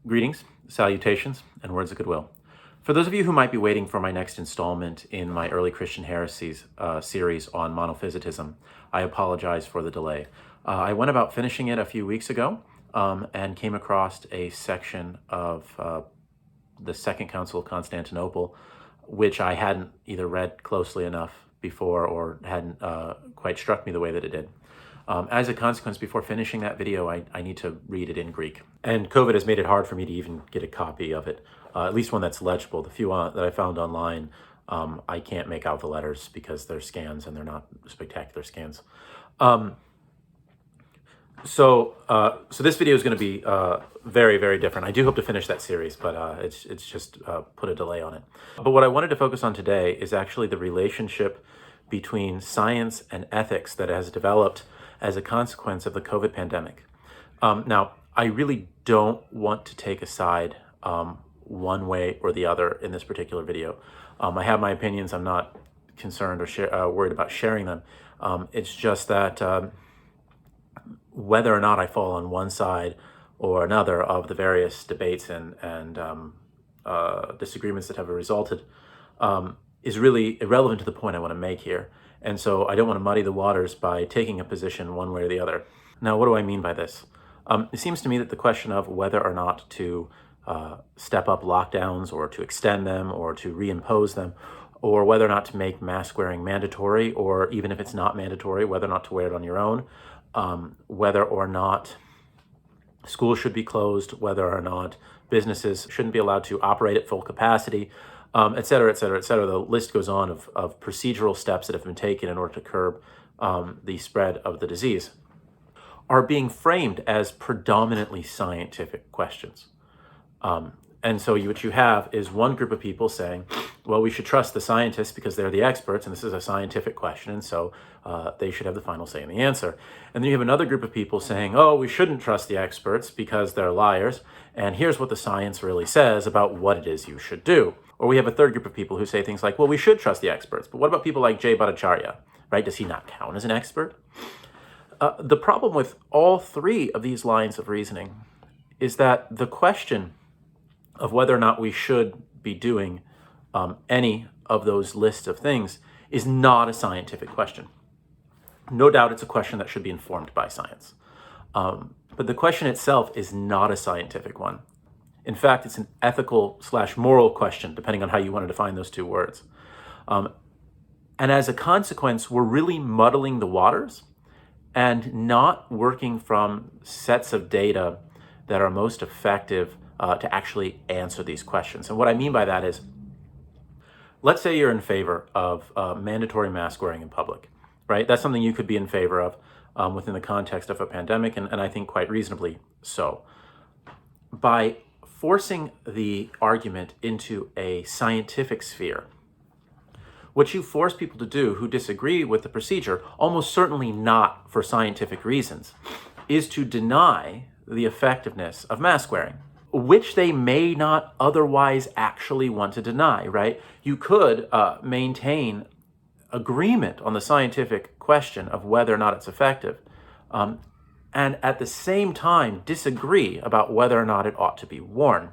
Greetings, salutations, and words of goodwill. For those of you who might be waiting for my next installment in my Early Christian Heresies series on monophysitism, I apologize for the delay. I went about finishing it a few weeks ago and came across a section of the Second Council of Constantinople, which I hadn't either read closely enough before or hadn't quite struck me the way that it did. As a consequence, before finishing that video, I need to read it in Greek. And COVID has made it hard for me to even get a copy of it, at least one that's legible. The few that I found online, I can't make out the letters because they're scans and they're not spectacular scans. So this video is going to be very, very different. I do hope to finish that series, but it's just put a delay on it. But what I wanted to focus on today is actually the relationship between science and ethics that has developed as a consequence of the COVID pandemic. Now, I really don't want to take a side one way or the other in this particular video. I have my opinions. I'm not concerned or worried about sharing them. It's just that whether or not I fall on one side or another of the various debates and disagreements that have resulted is really irrelevant to the point I want to make here. And so I don't want to muddy the waters by taking a position one way or the other. Now, what do I mean by this? It seems to me that the question of whether or not to step up lockdowns or to extend them or to reimpose them, or whether or not to make mask wearing mandatory, or even if it's not mandatory, whether or not to wear it on your own, whether or not schools should be closed, whether or not businesses shouldn't be allowed to operate at full capacity, et cetera, et cetera, et cetera. The list goes on of procedural steps that have been taken in order to curb the spread of the disease, are being framed as predominantly scientific questions. And so what you have is one group of people saying, well, we should trust the scientists because they're the experts, and this is a scientific question, and so they should have the final say in the answer. And then you have another group of people saying, oh, we shouldn't trust the experts because they're liars, and here's what the science really says about what it is you should do. Or we have a third group of people who say things like, well, we should trust the experts, but what about people like Jay Bhattacharya, right? Does he not count as an expert? The problem with all three of these lines of reasoning is that the question of whether or not we should be doing any of those lists of things is not a scientific question. No doubt it's a question that should be informed by science. But the question itself is not a scientific one. In fact, it's an ethical/moral question, depending on how you want to define those two words. And as a consequence, we're really muddling the waters and not working from sets of data that are most effective to actually answer these questions. And what I mean by that is, let's say you're in favor of mandatory mask wearing in public, right? That's something you could be in favor of within the context of a pandemic, and I think quite reasonably so. By forcing the argument into a scientific sphere, what you force people to do who disagree with the procedure, almost certainly not for scientific reasons, is to deny the effectiveness of mask wearing, which they may not otherwise actually want to deny, right? You could maintain agreement on the scientific question of whether or not it's effective, and at the same time disagree about whether or not it ought to be worn.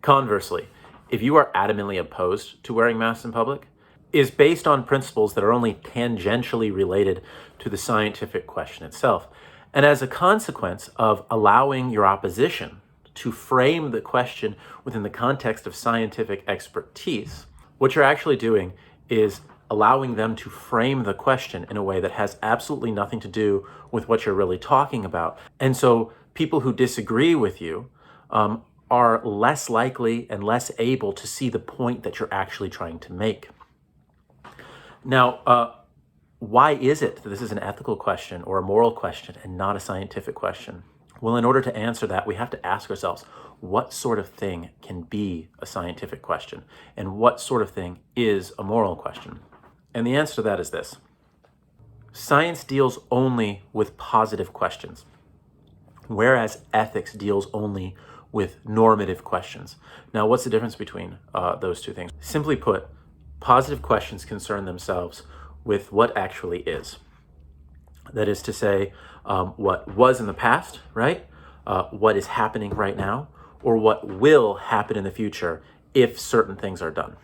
Conversely, if you are adamantly opposed to wearing masks in public, is based on principles that are only tangentially related to the scientific question itself. And as a consequence of allowing your opposition to frame the question within the context of scientific expertise, what you're actually doing is allowing them to frame the question in a way that has absolutely nothing to do with what you're really talking about. And so people who disagree with you are less likely and less able to see the point that you're actually trying to make. Now, why is it that this is an ethical question or a moral question and not a scientific question? Well, in order to answer that, we have to ask ourselves, what sort of thing can be a scientific question? And what sort of thing is a moral question? And the answer to that is this. Science deals only with positive questions, whereas ethics deals only with normative questions. Now, what's the difference between those two things? Simply put, positive questions concern themselves with what actually is. That is to say, what was in the past, right? What is happening right now, or what will happen in the future if certain things are done.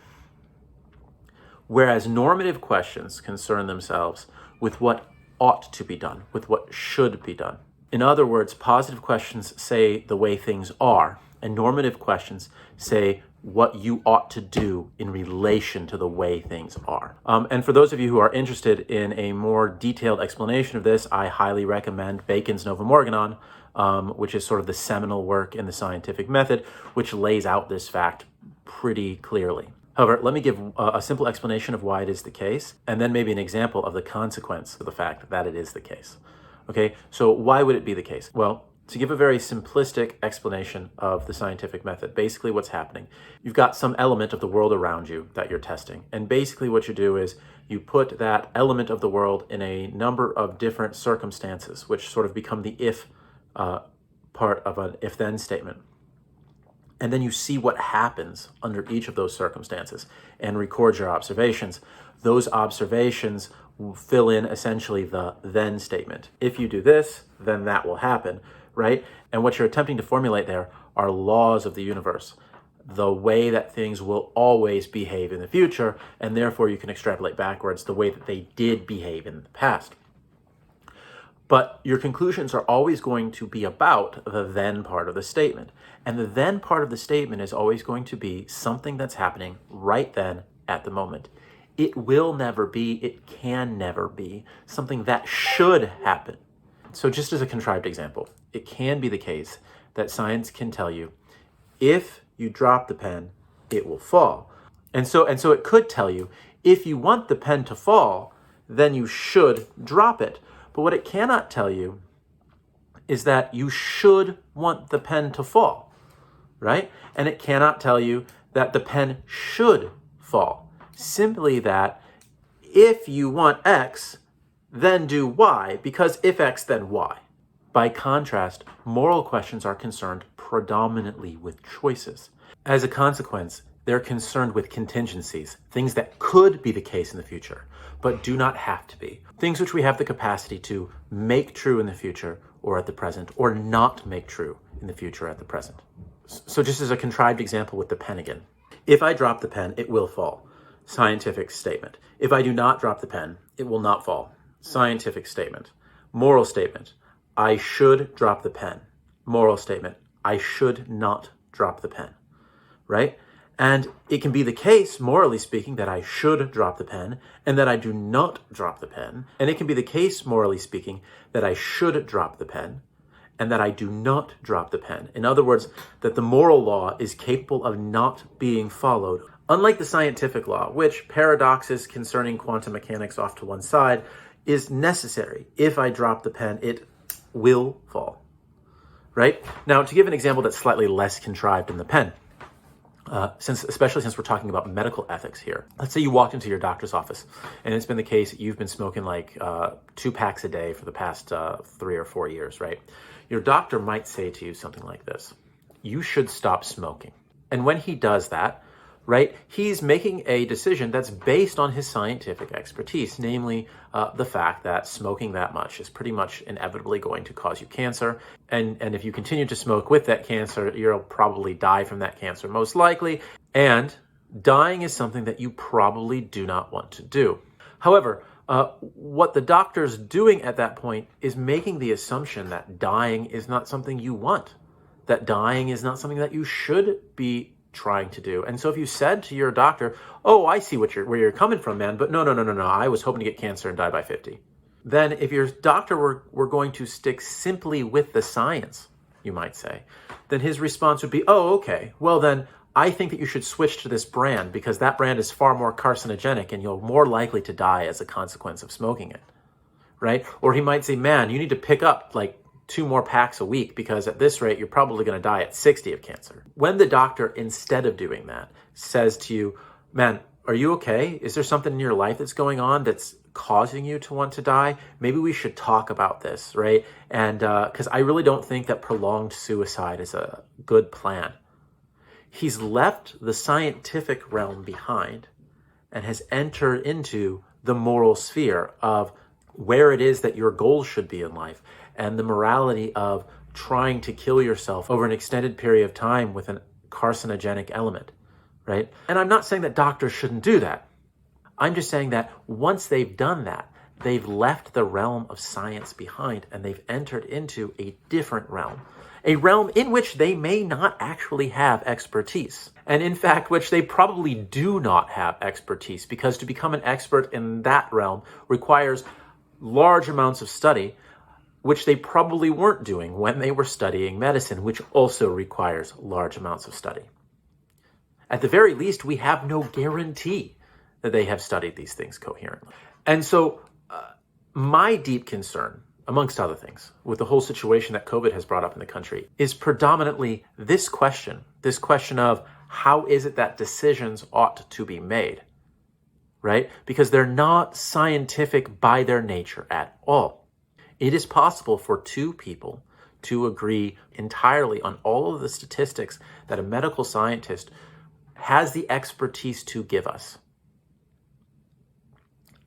Whereas normative questions concern themselves with what ought to be done, with what should be done. In other words, positive questions say the way things are, and normative questions say what you ought to do in relation to the way things are. And for those of you who are interested in a more detailed explanation of this, I highly recommend Bacon's Novum Organon, which is sort of the seminal work in the scientific method, which lays out this fact pretty clearly. However, let me give a simple explanation of why it is the case, and then maybe an example of the consequence of the fact that it is the case. Okay, so why would it be the case? Well, to give a very simplistic explanation of the scientific method, basically what's happening, you've got some element of the world around you that you're testing. And basically what you do is you put that element of the world in a number of different circumstances, which sort of become the if part of an if-then statement. And then you see what happens under each of those circumstances and record your observations. Those observations will fill in essentially the then statement. If you do this, then that will happen, right? And what you're attempting to formulate there are laws of the universe, the way that things will always behave in the future, and therefore you can extrapolate backwards the way that they did behave in the past. But your conclusions are always going to be about the then part of the statement. And the then part of the statement is always going to be something that's happening right then at the moment. It will never be, it can never be something that should happen. So just as a contrived example, it can be the case that science can tell you, if you drop the pen, it will fall. And so it could tell you, if you want the pen to fall, then you should drop it. But what it cannot tell you is that you should want the pen to fall, right? And it cannot tell you that the pen should fall. Simply that if you want X, then do Y, because if X, then Y. By contrast, moral questions are concerned predominantly with choices. As a consequence, they're concerned with contingencies, things that could be the case in the future, but do not have to be. Things which we have the capacity to make true in the future or at the present, or not make true in the future or at the present. So just as a contrived example with the pen again. If I drop the pen, it will fall. Scientific statement. If I do not drop the pen, it will not fall. Scientific statement. Moral statement. I should drop the pen. Moral statement. I should not drop the pen. Right? And it can be the case, morally speaking, that I should drop the pen and that I do not drop the pen. And it can be the case, morally speaking, that I should drop the pen and that I do not drop the pen. In other words, that the moral law is capable of not being followed. Unlike the scientific law, which, paradoxes concerning quantum mechanics off to one side, is necessary. If I drop the pen, it will fall. Right? Now, to give an example that's slightly less contrived than the pen, especially since we're talking about medical ethics here. Let's say you walked into your doctor's office and it's been the case that you've been smoking like 2 packs a day for the past 3 or 4 years, right? Your doctor might say to you something like this: you should stop smoking. And when he does that, right, he's making a decision that's based on his scientific expertise, namely the fact that smoking that much is pretty much inevitably going to cause you cancer. And if you continue to smoke with that cancer, you'll probably die from that cancer most likely. And dying is something that you probably do not want to do. However, what the doctor's doing at that point is making the assumption that dying is not something you want, that dying is not something that you should be trying to do. And so if you said to your doctor, oh, I see where you're coming from, man, but no, I was hoping to get cancer and die by 50. Then if your doctor were going to stick simply with the science, you might say, then his response would be, oh, okay, well then I think that you should switch to this brand because that brand is far more carcinogenic and you're more likely to die as a consequence of smoking it, right? Or he might say, man, you need to pick up like 2 more packs a week because at this rate, you're probably going to die at 60 of cancer. When the doctor, instead of doing that, says to you, man, are you okay? Is there something in your life that's going on that's causing you to want to die? Maybe we should talk about this, right? And because I really don't think that prolonged suicide is a good plan. He's left the scientific realm behind and has entered into the moral sphere of where it is that your goals should be in life, and the morality of trying to kill yourself over an extended period of time with a carcinogenic element, right? And I'm not saying that doctors shouldn't do that. I'm just saying that once they've done that, they've left the realm of science behind and they've entered into a different realm, a realm in which they may not actually have expertise. And in fact, which they probably do not have expertise, because to become an expert in that realm requires large amounts of study, which they probably weren't doing when they were studying medicine, which also requires large amounts of study. At the very least, we have no guarantee that they have studied these things coherently. And so my deep concern, amongst other things, with the whole situation that COVID has brought up in the country is predominantly this question of how is it that decisions ought to be made, right? Because they're not scientific by their nature at all. It is possible for two people to agree entirely on all of the statistics that a medical scientist has the expertise to give us,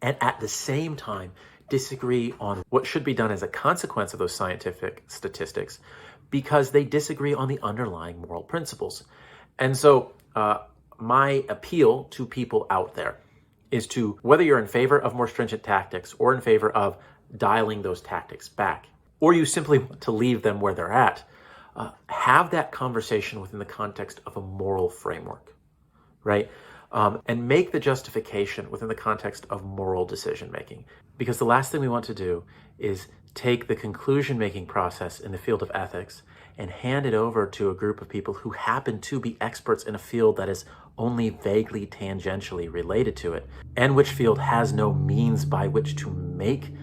and at the same time disagree on what should be done as a consequence of those scientific statistics, because they disagree on the underlying moral principles. And so my appeal to people out there is to, whether you're in favor of more stringent tactics or in favor of dialing those tactics back, or you simply want to leave them where they're at, have that conversation within the context of a moral framework, right? And make the justification within the context of moral decision-making. Because the last thing we want to do is take the conclusion-making process in the field of ethics and hand it over to a group of people who happen to be experts in a field that is only vaguely tangentially related to it, and which field has no means by which to make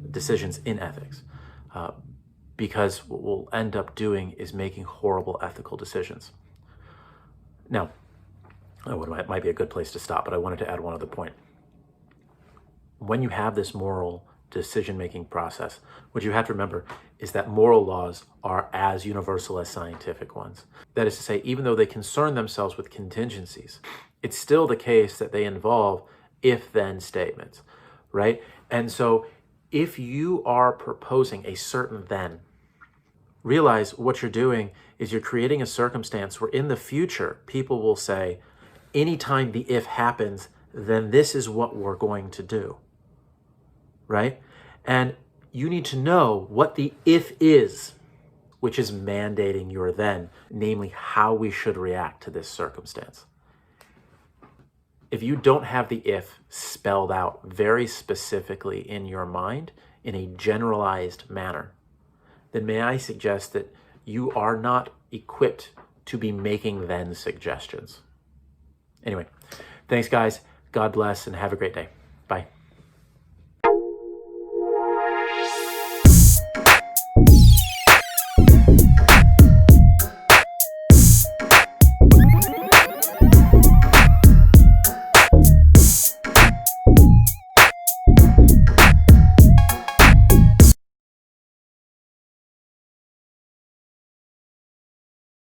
decisions in ethics. Because what we'll end up doing is making horrible ethical decisions. Now, it might be a good place to stop, but I wanted to add one other point. When you have this moral decision-making process, what you have to remember is that moral laws are as universal as scientific ones. That is to say, even though they concern themselves with contingencies, it's still the case that they involve if-then statements, right? And so if you are proposing a certain then, realize what you're doing is you're creating a circumstance where in the future, people will say, anytime the if happens, then this is what we're going to do, right? And you need to know what the if is, which is mandating your then, namely how we should react to this circumstance. If you don't have the if spelled out very specifically in your mind in a generalized manner, then may I suggest that you are not equipped to be making then suggestions. Anyway, thanks guys. God bless and have a great day. Bye.